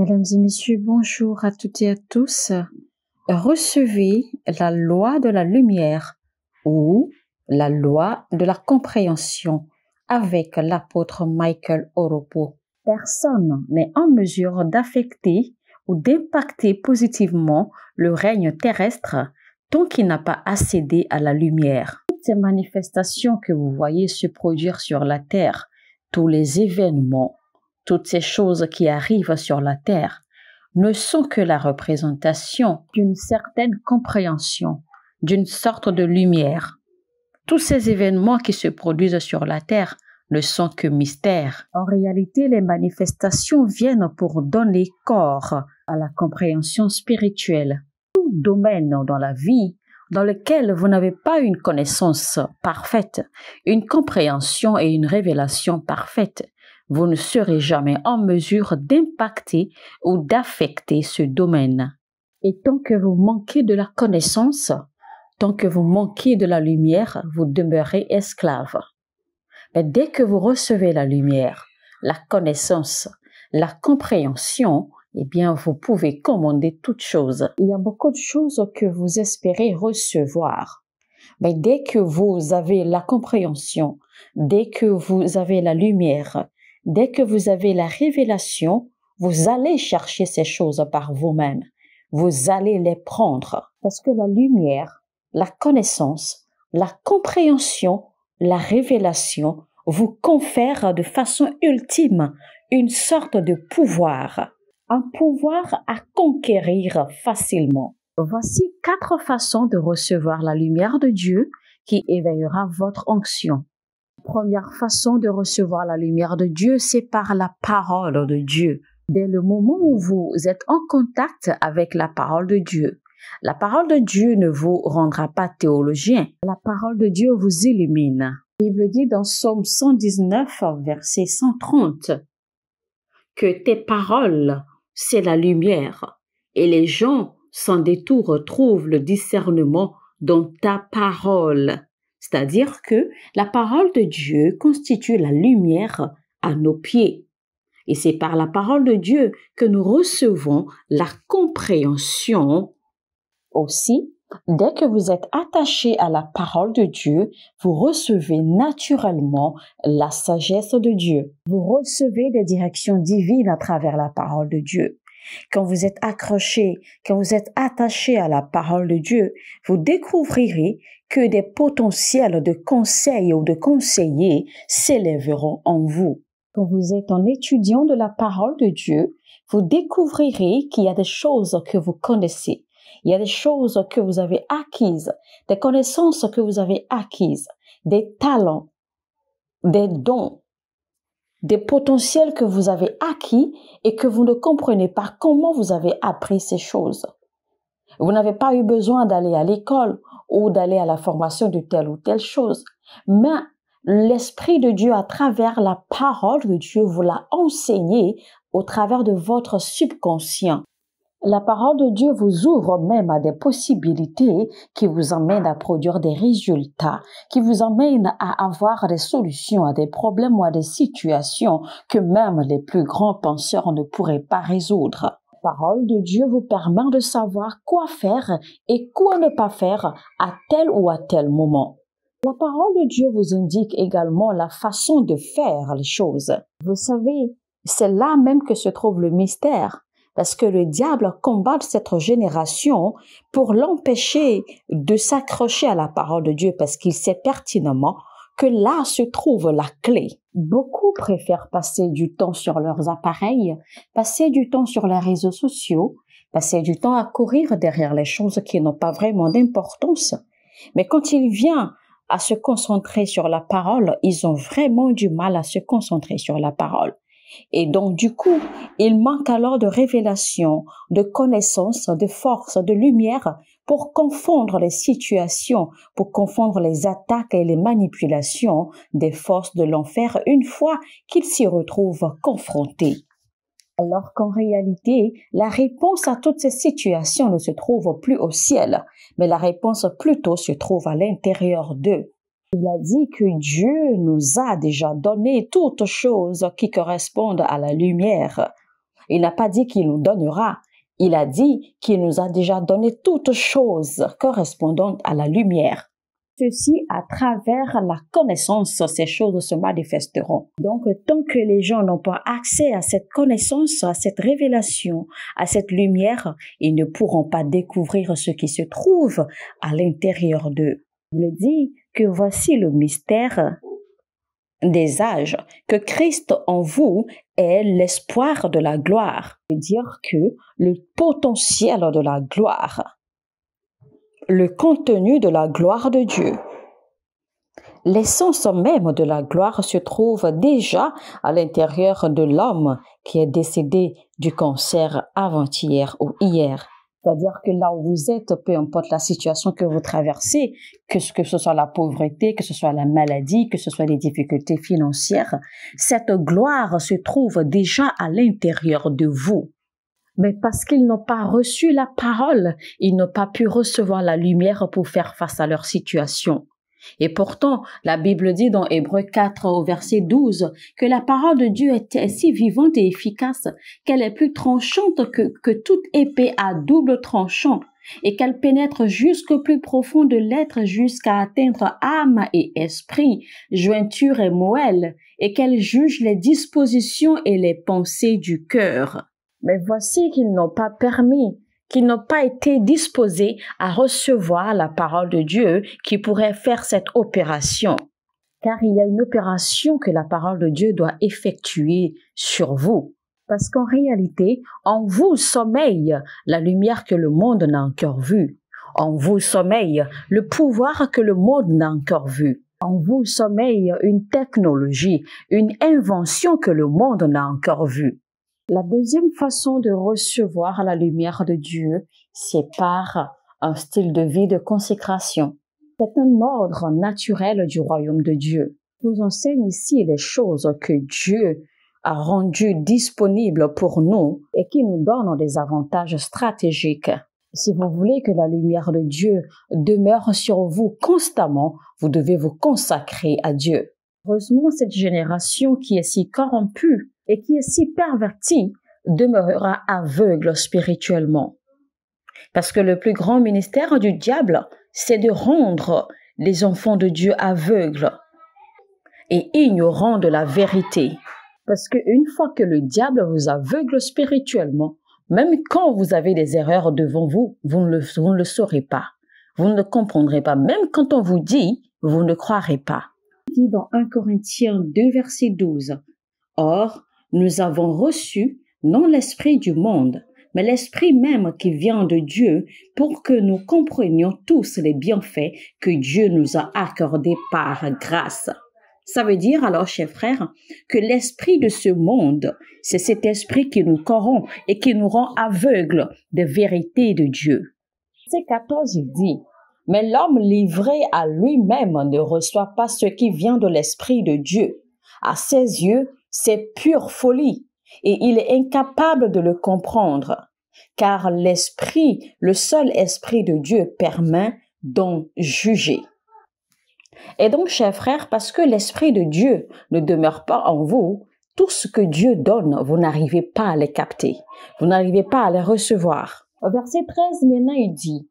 Mesdames et messieurs, bonjour à toutes et à tous. Recevez la loi de la lumière ou la loi de la compréhension avec l'apôtre Michael Oropo. Personne n'est en mesure d'affecter ou d'impacter positivement le règne terrestre tant qu'il n'a pas accédé à la lumière. Toutes ces manifestations que vous voyez se produire sur la terre, tous les événements, toutes ces choses qui arrivent sur la terre ne sont que la représentation d'une certaine compréhension, d'une sorte de lumière. Tous ces événements qui se produisent sur la terre ne sont que mystères. En réalité, les manifestations viennent pour donner corps à la compréhension spirituelle. Tout domaine dans la vie dans lequel vous n'avez pas une connaissance parfaite, une compréhension et une révélation parfaite, vous ne serez jamais en mesure d'impacter ou d'affecter ce domaine. Et tant que vous manquez de la connaissance, tant que vous manquez de la lumière, vous demeurez esclave. Mais dès que vous recevez la lumière, la connaissance, la compréhension, eh bien, vous pouvez commander toutes choses. Il y a beaucoup de choses que vous espérez recevoir. Mais dès que vous avez la compréhension, dès que vous avez la lumière, dès que vous avez la révélation, vous allez chercher ces choses par vous-même. Vous allez les prendre. Parce que la lumière, la connaissance, la compréhension, la révélation vous confèrent de façon ultime une sorte de pouvoir. Un pouvoir à conquérir facilement. Voici 4 façons de recevoir la lumière de Dieu qui éveillera votre onction. Première façon de recevoir la lumière de Dieu, c'est par la parole de Dieu. Dès le moment où vous êtes en contact avec la parole de Dieu, la parole de Dieu ne vous rendra pas théologien. La parole de Dieu vous illumine. La Bible dit dans Psaume 119, verset 130, que tes paroles, c'est la lumière, et les gens sans détour trouvent le discernement dans ta parole. C'est-à-dire que la parole de Dieu constitue la lumière à nos pieds. Et c'est par la parole de Dieu que nous recevons la compréhension. Aussi, dès que vous êtes attaché à la parole de Dieu, vous recevez naturellement la sagesse de Dieu. Vous recevez des directions divines à travers la parole de Dieu. Quand vous êtes accroché, quand vous êtes attaché à la parole de Dieu, vous découvrirez que des potentiels de conseils ou de conseillers s'élèveront en vous. Quand vous êtes un étudiant de la parole de Dieu, vous découvrirez qu'il y a des choses que vous connaissez. Il y a des choses que vous avez acquises, des connaissances que vous avez acquises, des talents, des dons, des potentiels que vous avez acquis et que vous ne comprenez pas comment vous avez appris ces choses. Vous n'avez pas eu besoin d'aller à l'école ou d'aller à la formation de telle ou telle chose, mais l'Esprit de Dieu, à travers la parole de Dieu, vous l'a enseigné au travers de votre subconscient. La parole de Dieu vous ouvre même à des possibilités qui vous amènent à produire des résultats, qui vous amènent à avoir des solutions à des problèmes ou à des situations que même les plus grands penseurs ne pourraient pas résoudre. La parole de Dieu vous permet de savoir quoi faire et quoi ne pas faire à tel ou à tel moment. La parole de Dieu vous indique également la façon de faire les choses. Vous savez, c'est là même que se trouve le mystère. Parce que le diable combat cette génération pour l'empêcher de s'accrocher à la parole de Dieu parce qu'il sait pertinemment que là se trouve la clé. Beaucoup préfèrent passer du temps sur leurs appareils, passer du temps sur les réseaux sociaux, passer du temps à courir derrière les choses qui n'ont pas vraiment d'importance. Mais quand il vient à se concentrer sur la parole, ils ont vraiment du mal à se concentrer sur la parole. Et donc, du coup, il manque alors de révélation, de connaissance, de force, de lumière pour confondre les situations, pour confondre les attaques et les manipulations des forces de l'enfer une fois qu'ils s'y retrouvent confrontés. Alors qu'en réalité, la réponse à toutes ces situations ne se trouve plus au ciel, mais la réponse plutôt se trouve à l'intérieur d'eux. Il a dit que Dieu nous a déjà donné toutes choses qui correspondent à la lumière. Il n'a pas dit qu'il nous donnera. Il a dit qu'il nous a déjà donné toutes choses correspondantes à la lumière. Ceci, à travers la connaissance, ces choses se manifesteront. Donc, tant que les gens n'ont pas accès à cette connaissance, à cette révélation, à cette lumière, ils ne pourront pas découvrir ce qui se trouve à l'intérieur d'eux. Il dit que voici le mystère des âges, que Christ en vous est l'espoir de la gloire. C'est-à-dire que le potentiel de la gloire, le contenu de la gloire de Dieu, l'essence même de la gloire se trouve déjà à l'intérieur de l'homme qui est décédé du cancer avant-hier ou hier. C'est-à-dire que là où vous êtes, peu importe la situation que vous traversez, que ce soit la pauvreté, que ce soit la maladie, que ce soit les difficultés financières, cette gloire se trouve déjà à l'intérieur de vous. Mais parce qu'ils n'ont pas reçu la parole, ils n'ont pas pu recevoir la lumière pour faire face à leur situation. Et pourtant, la Bible dit dans Hébreux 4 au verset 12 que la parole de Dieu est si vivante et efficace qu'elle est plus tranchante que toute épée à double tranchant et qu'elle pénètre jusqu'au plus profond de l'être jusqu'à atteindre âme et esprit, jointure et moelle, et qu'elle juge les dispositions et les pensées du cœur. Mais voici qu'ils n'ont pas permis, qu'ils n'ont pas été disposés à recevoir la parole de Dieu qui pourrait faire cette opération. Car il y a une opération que la parole de Dieu doit effectuer sur vous. Parce qu'en réalité, en vous sommeille la lumière que le monde n'a encore vue. En vous sommeille le pouvoir que le monde n'a encore vu. En vous sommeille une technologie, une invention que le monde n'a encore vue. La deuxième façon de recevoir la lumière de Dieu, c'est par un style de vie de consécration. C'est un ordre naturel du royaume de Dieu. Je vous enseigne ici les choses que Dieu a rendues disponibles pour nous et qui nous donnent des avantages stratégiques. Si vous voulez que la lumière de Dieu demeure sur vous constamment, vous devez vous consacrer à Dieu. Heureusement, cette génération qui est si corrompue et qui est si pervertie demeurera aveugle spirituellement. Parce que le plus grand ministère du diable, c'est de rendre les enfants de Dieu aveugles et ignorants de la vérité. Parce qu'une fois que le diable vous aveugle spirituellement, même quand vous avez des erreurs devant vous, vous ne le saurez pas. Vous ne le comprendrez pas. Même quand on vous dit, vous ne croirez pas. Il dit dans 1 Corinthiens 2, verset 12, « Or, nous avons reçu non l'esprit du monde, mais l'esprit même qui vient de Dieu pour que nous comprenions tous les bienfaits que Dieu nous a accordés par grâce. » Ça veut dire alors, chers frères, que l'esprit de ce monde, c'est cet esprit qui nous corrompt et qui nous rend aveugles des vérités de Dieu. Verset 14, il dit, « Mais l'homme livré à lui-même ne reçoit pas ce qui vient de l'esprit de Dieu. À ses yeux, c'est pure folie, et il est incapable de le comprendre, car l'esprit, le seul esprit de Dieu permet d'en juger. » Et donc, chers frères, parce que l'esprit de Dieu ne demeure pas en vous, tout ce que Dieu donne, vous n'arrivez pas à les capter. Vous n'arrivez pas à les recevoir. Au verset 13, maintenant, il dit,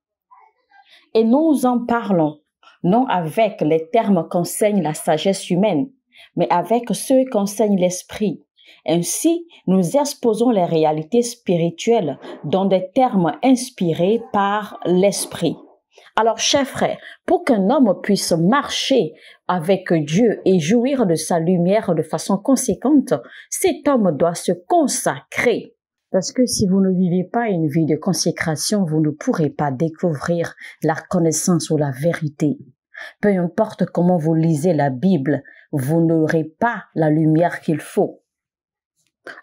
« Et nous en parlons, non avec les termes qu'enseigne la sagesse humaine, mais avec ceux qu'enseigne l'esprit. Ainsi, nous exposons les réalités spirituelles dans des termes inspirés par l'esprit. » Alors, chers frères, pour qu'un homme puisse marcher avec Dieu et jouir de sa lumière de façon conséquente, cet homme doit se consacrer. Parce que si vous ne vivez pas une vie de consécration, vous ne pourrez pas découvrir la connaissance ou la vérité. Peu importe comment vous lisez la Bible, vous n'aurez pas la lumière qu'il faut.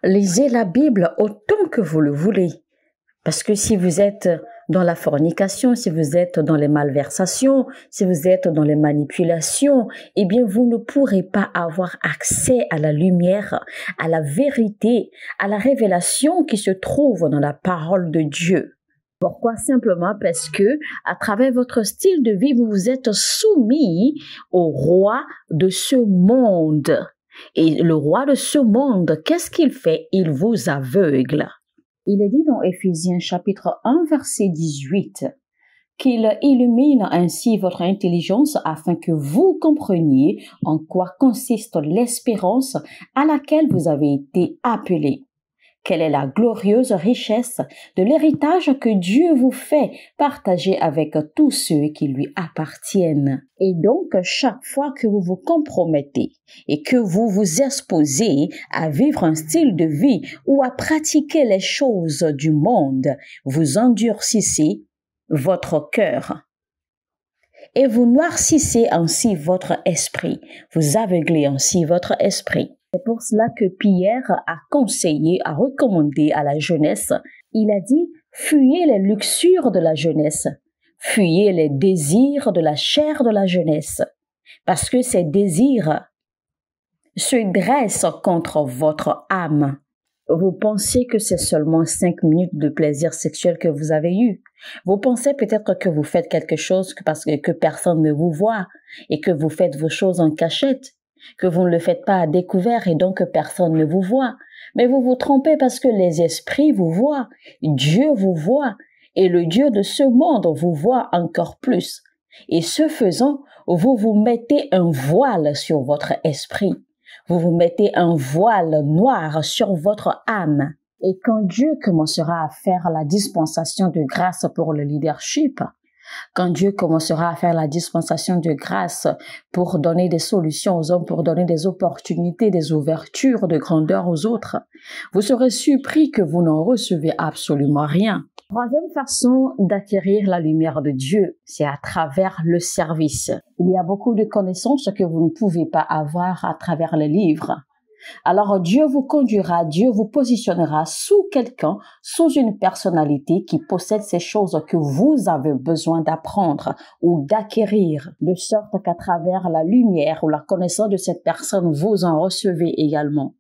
Lisez la Bible autant que vous le voulez. Parce que si vous êtes dans la fornication, si vous êtes dans les malversations, si vous êtes dans les manipulations, eh bien, vous ne pourrez pas avoir accès à la lumière, à la vérité, à la révélation qui se trouve dans la parole de Dieu. Pourquoi? Simplement parce que, à travers votre style de vie, vous vous êtes soumis au roi de ce monde. Et le roi de ce monde, qu'est-ce qu'il fait? Il vous aveugle. Il est dit dans Éphésiens chapitre 1, verset 18, qu'il illumine ainsi votre intelligence afin que vous compreniez en quoi consiste l'espérance à laquelle vous avez été appelés. Quelle est la glorieuse richesse de l'héritage que Dieu vous fait partager avec tous ceux qui lui appartiennent. Et donc, chaque fois que vous vous compromettez et que vous vous exposez à vivre un style de vie ou à pratiquer les choses du monde, vous endurcissez votre cœur et vous noircissez ainsi votre esprit, vous aveuglez ainsi votre esprit. C'est pour cela que Pierre a conseillé, a recommandé à la jeunesse, il a dit « Fuyez les luxures de la jeunesse, fuyez les désirs de la chair de la jeunesse, parce que ces désirs se dressent contre votre âme. » Vous pensez que c'est seulement 5 minutes de plaisir sexuel que vous avez eu. Vous pensez peut-être que vous faites quelque chose parce que personne ne vous voit et que vous faites vos choses en cachette, que vous ne le faites pas à découvert et donc que personne ne vous voit. Mais vous vous trompez parce que les esprits vous voient, Dieu vous voit et le Dieu de ce monde vous voit encore plus. Et ce faisant, vous vous mettez un voile sur votre esprit. Vous vous mettez un voile noir sur votre âme. Et quand Dieu commencera à faire la dispensation de grâce pour le leadership, quand Dieu commencera à faire la dispensation de grâce pour donner des solutions aux hommes, pour donner des opportunités, des ouvertures de grandeur aux autres, vous serez surpris que vous n'en recevez absolument rien. Troisième façon d'acquérir la lumière de Dieu, c'est à travers le service. Il y a beaucoup de connaissances que vous ne pouvez pas avoir à travers les livres. Alors Dieu vous conduira, Dieu vous positionnera sous quelqu'un, sous une personnalité qui possède ces choses que vous avez besoin d'apprendre ou d'acquérir, de sorte qu'à travers la lumière ou la connaissance de cette personne, vous en recevez également.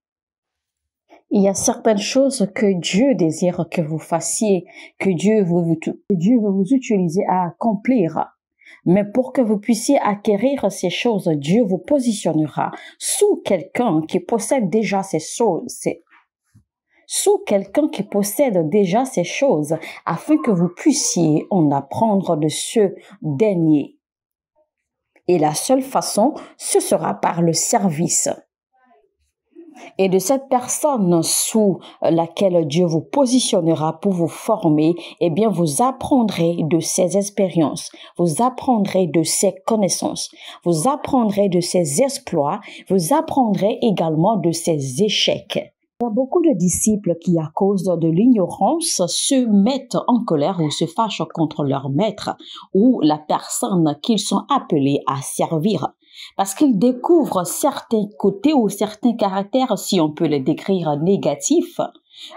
Il y a certaines choses que Dieu désire que vous fassiez, que Dieu veut vous utiliser à accomplir. Mais pour que vous puissiez acquérir ces choses, Dieu vous positionnera sous quelqu'un qui possède déjà ces choses, afin que vous puissiez en apprendre de ce dernier. Et la seule façon, ce sera par le service. Et de cette personne sous laquelle Dieu vous positionnera pour vous former, eh bien, vous apprendrez de ses expériences, vous apprendrez de ses connaissances, vous apprendrez de ses exploits, vous apprendrez également de ses échecs. Il y a beaucoup de disciples qui, à cause de l'ignorance, se mettent en colère ou se fâchent contre leur maître ou la personne qu'ils sont appelés à servir. Parce qu'ils découvrent certains côtés ou certains caractères, si on peut les décrire négatifs,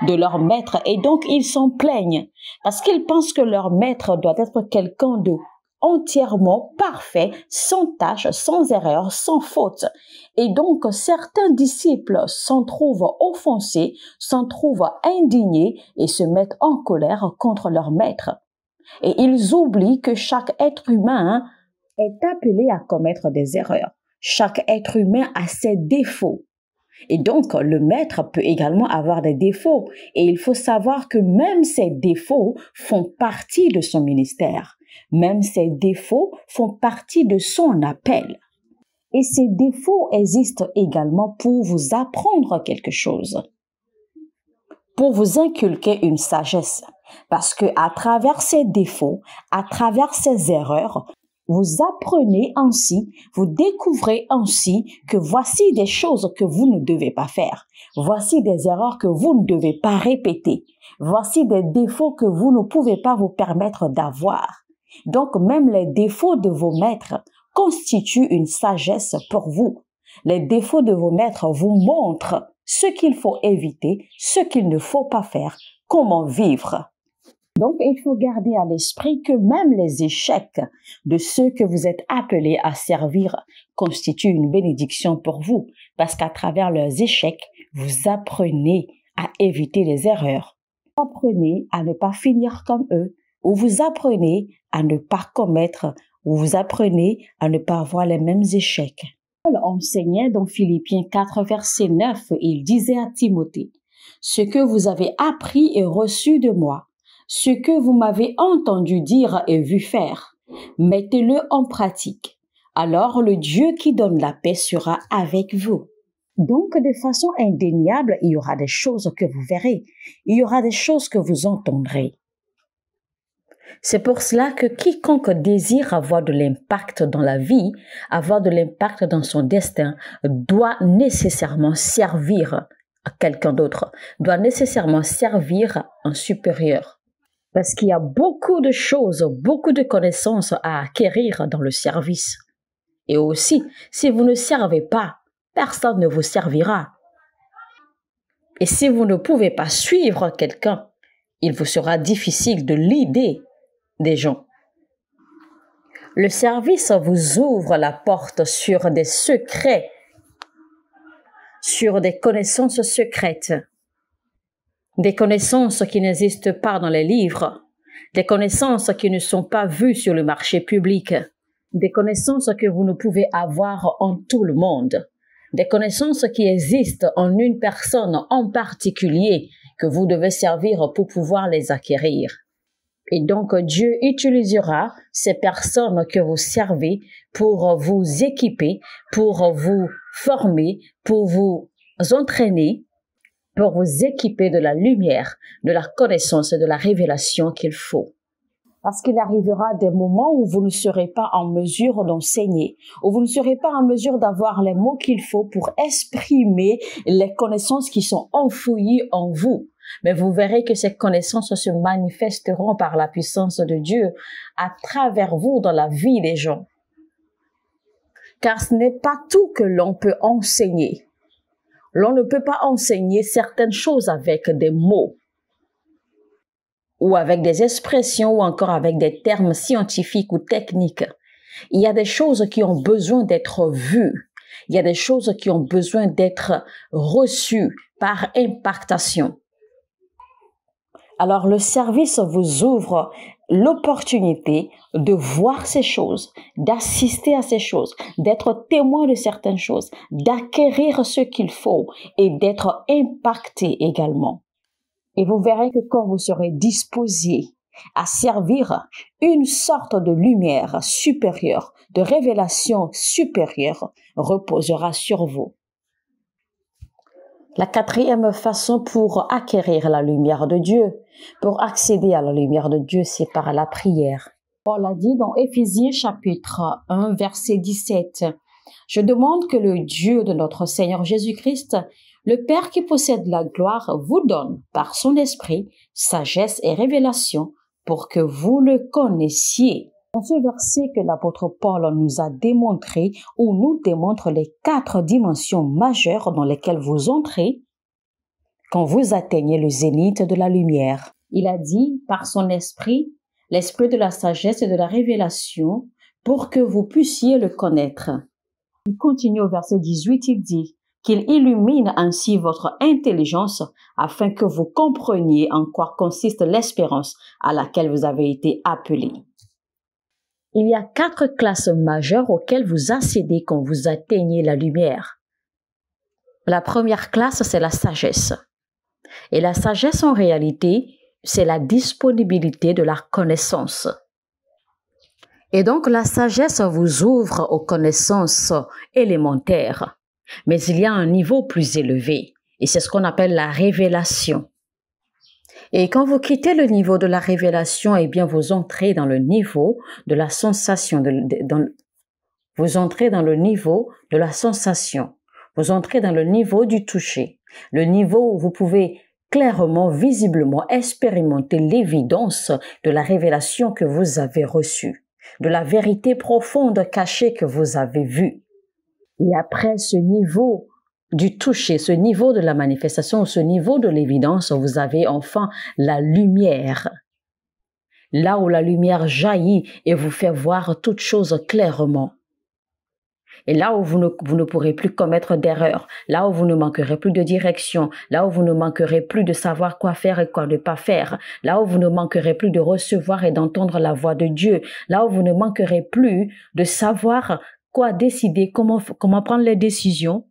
de leur maître et donc ils s'en plaignent parce qu'ils pensent que leur maître doit être quelqu'un de entièrement parfait, sans tâche, sans erreur, sans faute. Et donc certains disciples s'en trouvent offensés, s'en trouvent indignés et se mettent en colère contre leur maître. Et ils oublient que chaque être humain est appelé à commettre des erreurs. Chaque être humain a ses défauts. Et donc, le maître peut également avoir des défauts. Et il faut savoir que même ces défauts font partie de son ministère. Même ces défauts font partie de son appel. Et ces défauts existent également pour vous apprendre quelque chose, pour vous inculquer une sagesse. Parce que à travers ces défauts, à travers ces erreurs, vous apprenez ainsi, vous découvrez ainsi que voici des choses que vous ne devez pas faire. Voici des erreurs que vous ne devez pas répéter. Voici des défauts que vous ne pouvez pas vous permettre d'avoir. Donc, même les défauts de vos maîtres constituent une sagesse pour vous. Les défauts de vos maîtres vous montrent ce qu'il faut éviter, ce qu'il ne faut pas faire, comment vivre. Donc, il faut garder à l'esprit que même les échecs de ceux que vous êtes appelés à servir constituent une bénédiction pour vous, parce qu'à travers leurs échecs, vous apprenez à éviter les erreurs. Vous apprenez à ne pas finir comme eux, ou vous apprenez à ne pas commettre, ou vous apprenez à ne pas avoir les mêmes échecs. Paul enseignait dans Philippiens 4, verset 9, il disait à Timothée, « Ce que vous avez appris et reçu de moi, ce que vous m'avez entendu dire et vu faire, mettez-le en pratique. Alors le Dieu qui donne la paix sera avec vous. » Donc, de façon indéniable, il y aura des choses que vous verrez, il y aura des choses que vous entendrez. C'est pour cela que quiconque désire avoir de l'impact dans la vie, avoir de l'impact dans son destin, doit nécessairement servir à quelqu'un d'autre, doit nécessairement servir un supérieur. Parce qu'il y a beaucoup de choses, beaucoup de connaissances à acquérir dans le service. Et aussi, si vous ne servez pas, personne ne vous servira. Et si vous ne pouvez pas suivre quelqu'un, il vous sera difficile de l'aider des gens. Le service vous ouvre la porte sur des secrets, sur des connaissances secrètes, des connaissances qui n'existent pas dans les livres, des connaissances qui ne sont pas vues sur le marché public, des connaissances que vous ne pouvez avoir en tout le monde, des connaissances qui existent en une personne en particulier que vous devez servir pour pouvoir les acquérir. Et donc, Dieu utilisera ces personnes que vous servez pour vous équiper, pour vous former, pour vous entraîner, pour vous équiper de la lumière, de la connaissance et de la révélation qu'il faut. Parce qu'il arrivera des moments où vous ne serez pas en mesure d'enseigner, où vous ne serez pas en mesure d'avoir les mots qu'il faut pour exprimer les connaissances qui sont enfouies en vous. Mais vous verrez que ces connaissances se manifesteront par la puissance de Dieu à travers vous dans la vie des gens. Car ce n'est pas tout que l'on peut enseigner. L'on ne peut pas enseigner certaines choses avec des mots, ou avec des expressions, ou encore avec des termes scientifiques ou techniques. Il y a des choses qui ont besoin d'être vues. Il y a des choses qui ont besoin d'être reçues par impactation. Alors, le service vous ouvre l'opportunité de voir ces choses, d'assister à ces choses, d'être témoin de certaines choses, d'acquérir ce qu'il faut et d'être impacté également. Et vous verrez que quand vous serez disposé à servir, une sorte de lumière supérieure, de révélation supérieure reposera sur vous. La quatrième façon pour acquérir la lumière de Dieu, pour accéder à la lumière de Dieu, c'est par la prière. Paul a dit dans Éphésiens chapitre 1, verset 17, « Je demande que le Dieu de notre Seigneur Jésus-Christ, le Père qui possède la gloire, vous donne par son esprit sagesse et révélation pour que vous le connaissiez. » Dans ce verset que l'apôtre Paul nous a démontré, ou nous démontre les 4 dimensions majeures dans lesquelles vous entrez quand vous atteignez le zénith de la lumière. Il a dit par son esprit, l'esprit de la sagesse et de la révélation, pour que vous puissiez le connaître. Il continue au verset 18, il dit qu'il illumine ainsi votre intelligence afin que vous compreniez en quoi consiste l'espérance à laquelle vous avez été appelés. Il y a 4 classes majeures auxquelles vous accédez quand vous atteignez la lumière. La première classe, c'est la sagesse. Et la sagesse, en réalité, c'est la disponibilité de la connaissance. Et donc, la sagesse vous ouvre aux connaissances élémentaires. Mais il y a un niveau plus élevé, et c'est ce qu'on appelle la révélation. Et quand vous quittez le niveau de la révélation, eh bien, vous entrez dans le niveau de la sensation, vous entrez dans le niveau de la sensation, vous entrez dans le niveau du toucher, le niveau où vous pouvez clairement, visiblement expérimenter l'évidence de la révélation que vous avez reçue, de la vérité profonde cachée que vous avez vue. Et après ce niveau du toucher, ce niveau de la manifestation, ce niveau de l'évidence, vous avez enfin la lumière. Là où la lumière jaillit et vous fait voir toutes choses clairement. Et là où vous ne pourrez plus commettre d'erreurs, là où vous ne manquerez plus de direction, là où vous ne manquerez plus de savoir quoi faire et quoi ne pas faire, là où vous ne manquerez plus de recevoir et d'entendre la voix de Dieu, là où vous ne manquerez plus de savoir quoi décider, comment prendre les décisions,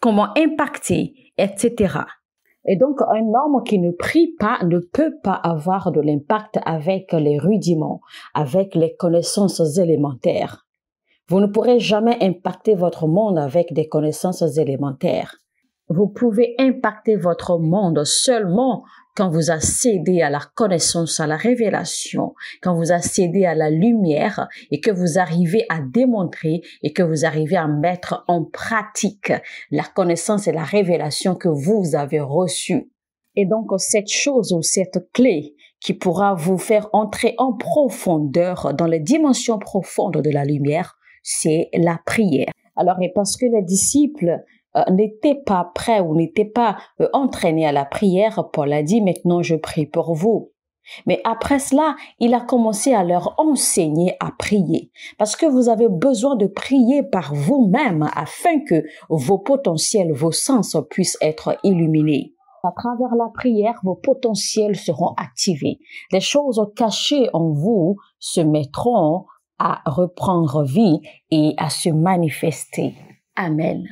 comment impacter, etc. Et donc, un homme qui ne prie pas ne peut pas avoir de l'impact avec les rudiments, avec les connaissances élémentaires. Vous ne pourrez jamais impacter votre monde avec des connaissances élémentaires. Vous pouvez impacter votre monde seulement quand vous accédez à la connaissance, à la révélation, quand vous accédez à la lumière et que vous arrivez à démontrer et que vous arrivez à mettre en pratique la connaissance et la révélation que vous avez reçue. Et donc, cette chose ou cette clé qui pourra vous faire entrer en profondeur dans les dimensions profondes de la lumière, c'est la prière. Alors, et parce que les disciples n'étaient pas prêts ou n'étaient pas entraînés à la prière, Paul a dit, maintenant je prie pour vous. Mais après cela, il a commencé à leur enseigner à prier. Parce que vous avez besoin de prier par vous-même afin que vos potentiels, vos sens puissent être illuminés. À travers la prière, vos potentiels seront activés. Les choses cachées en vous se mettront à reprendre vie et à se manifester. Amen.